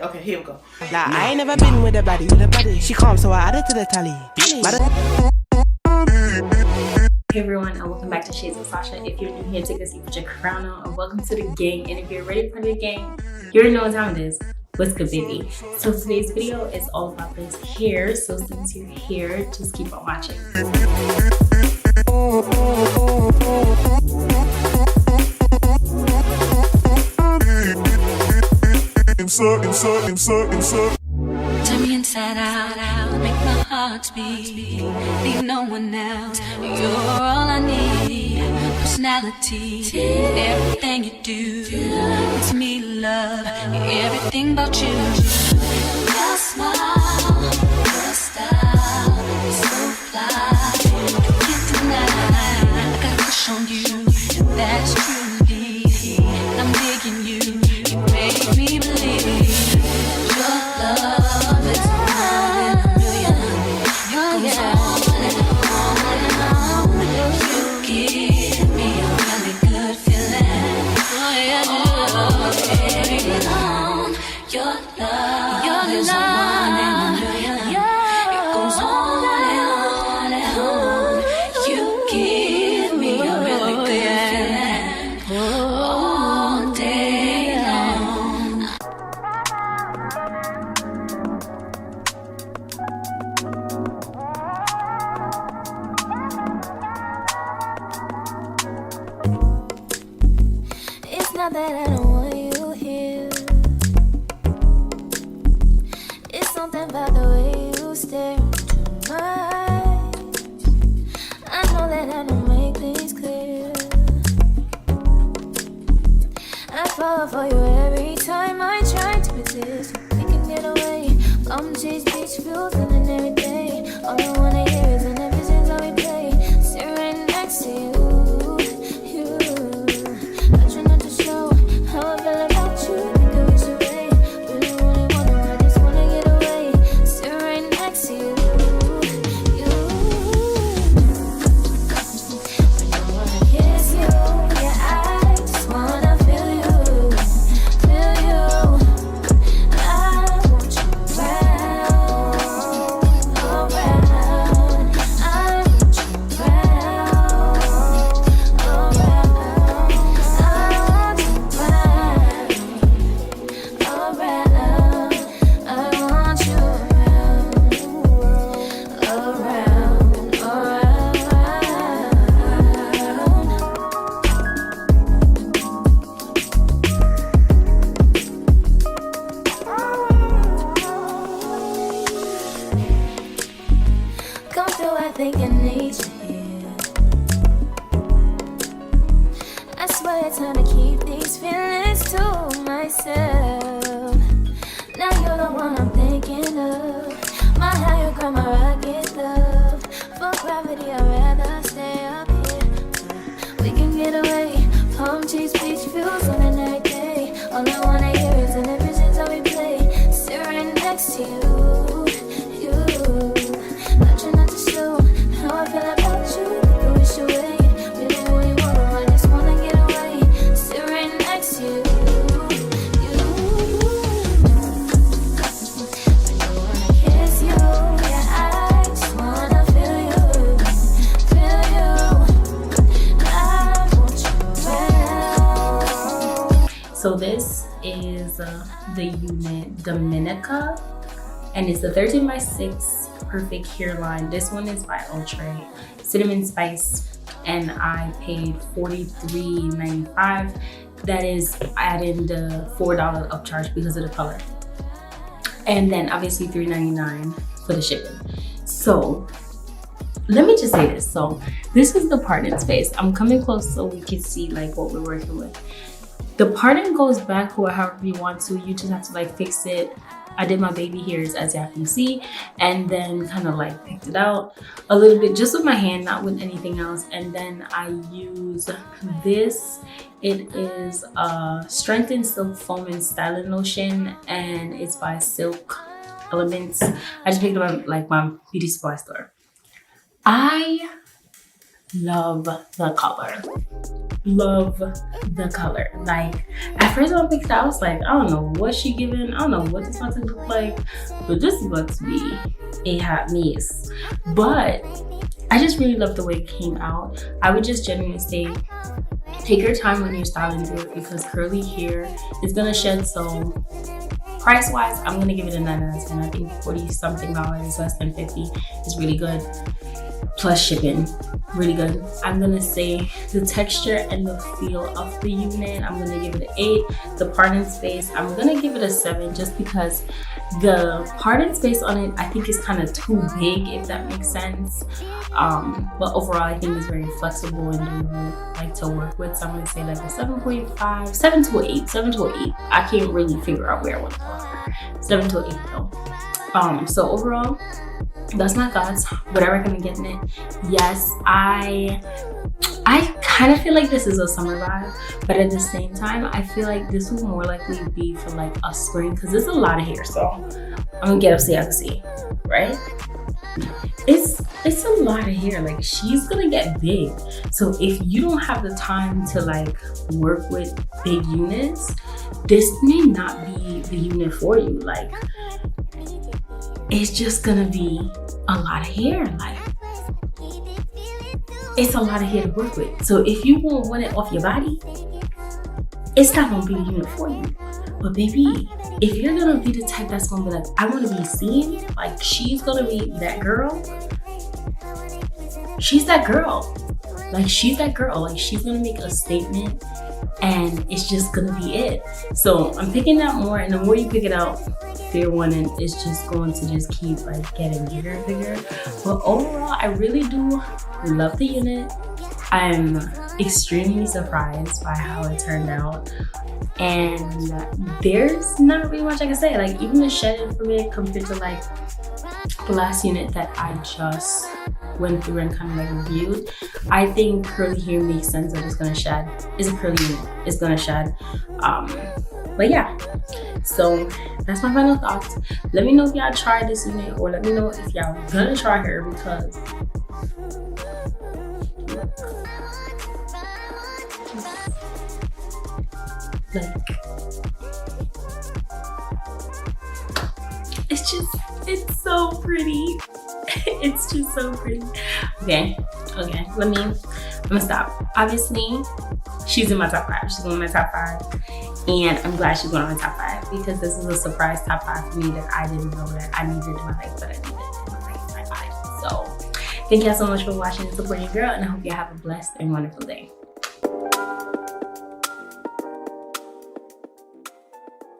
Okay, here we go. Nah, I ain't never been with a baddie. She calm, so I added to the tally. Hey everyone, and welcome back to Shades of Sasha. If you're new here, take a seat, put your crown on, and welcome to the gang. And if you're ready for the gang, you already know what time it is. What's good, baby? So today's video is all about this hair. So since you're here, just keep on watching. Turn me inside out, make my heart beat, leave no one else. You're all I need, personality, everything you do makes me love everything about you. Your smile, your style, is so fly, I can't deny, I got a crush on you, and that's true indeed. I'm digging you, you make me believe. Love is one in a million. Goes on and on. You give me a really good feeling. Oh yeah, baby, on your love is one in a million. It goes on and on. You give me a really good feeling all day long. It's not that I don't want you here. It's something about the way you stare into my eyes. I know that I don't make things clear. I fall for you every time I try to resist. We can get away, come chase beach views and then every day. All I wanna hear is an ever how we play. Sit right next to you. I think I need you here. I swear it's time to keep these feelings to myself. Now you're the one I'm thinking of. My higher ground, my rocket love. For gravity, I'd rather stay up here. We can get away, palm trees, beach views on an every day. All I wanna hear is an visions how we play. Sit right next to you. How I feel about you, you wish away. Really, really wanna, I just wanna get away. Sit right next to you. I don't wanna kiss you, yeah, I just wanna feel you. I want you around. So this is the unit Dominica, and it's the 13x6 perfect hairline. This one is by Outre Cinnamon Spice, and I paid $43.95. That is adding the $4 upcharge because of the color, and then obviously $3.99 for the shipping. So let me just say this. So this is the parting space. I'm coming close so we can see like what we're working with. The parting goes back however you want to. You just have to like fix it. I did my baby hairs, as y'all can see, and then kind of like picked it out a little bit just with my hand, not with anything else. And then I use this. It is Strengthened Silk Foam and Styling Lotion, and it's by Silk Elements. I just picked it up at like my beauty supply store. I love the color. love the color. Like at first when I picked it out, I was like, I don't know what she giving, I don't know what this about to look like, but this is about to be a hot mess. But I just really love the way it came out. I would just genuinely say, take your time when you're styling through it, because curly hair is gonna shed. So price wise, I'm gonna give it a 9 out of 10. I think $40 something, less than 50 is really good. Plus shipping, really good. I'm gonna say the texture and the feel of the unit, I'm gonna give it an 8. The parting space, I'm gonna give it a 7, just because the parting space on it I think is kind of too big, if that makes sense. But overall I think it's very flexible and durable, like to work with. So I'm gonna say like a 7.5, 7 to 8, 7 to 8. I can't really figure out where I want to go. 7 to 8 though. So overall, that's my thoughts. Would I recommend getting it? Yes. I kind of feel like this is a summer vibe, but at the same time I feel like this will more likely be for like a spring, because there's a lot of hair. So I'm gonna get up so y'all can see, right? It's a lot of hair. Like she's gonna get big. So if you don't have the time to like work with big units, this may not be the unit for you. Like it's just gonna be a lot of hair. Like it's a lot of hair to work with. So if you won't want it off your body, it's not gonna be the unit for you. But baby, if you're gonna be the type that's gonna be like, I wanna be seen, like she's gonna be that girl. She's that girl. Like she's that girl. Like she's gonna make a statement and it's just gonna be it. So I'm picking out more, and the more you pick it out, fair warning, it's just going to just keep like getting bigger and bigger. But overall, I really do love the unit. I'm extremely surprised by how it turned out, and there's not really much I can say. Like even the shedding from it compared to like the last unit that I just went through and kind of like reviewed, I think curly hair makes sense that it's gonna shed. It's a curly unit, it's gonna shed. But yeah, so that's my final thoughts. Let me know if y'all tried this unit, or let me know if y'all gonna try her, because like it's so pretty. It's just so pretty. Okay, I'm gonna stop. Obviously she's in my top 5. She's one of my top 5, and I'm glad she's one of my top 5, because this is a surprise top 5 for me that I didn't know that I needed in my life, but I needed in my life. So thank y'all so much for watching and supporting your girl, and I hope y'all have a blessed and wonderful day.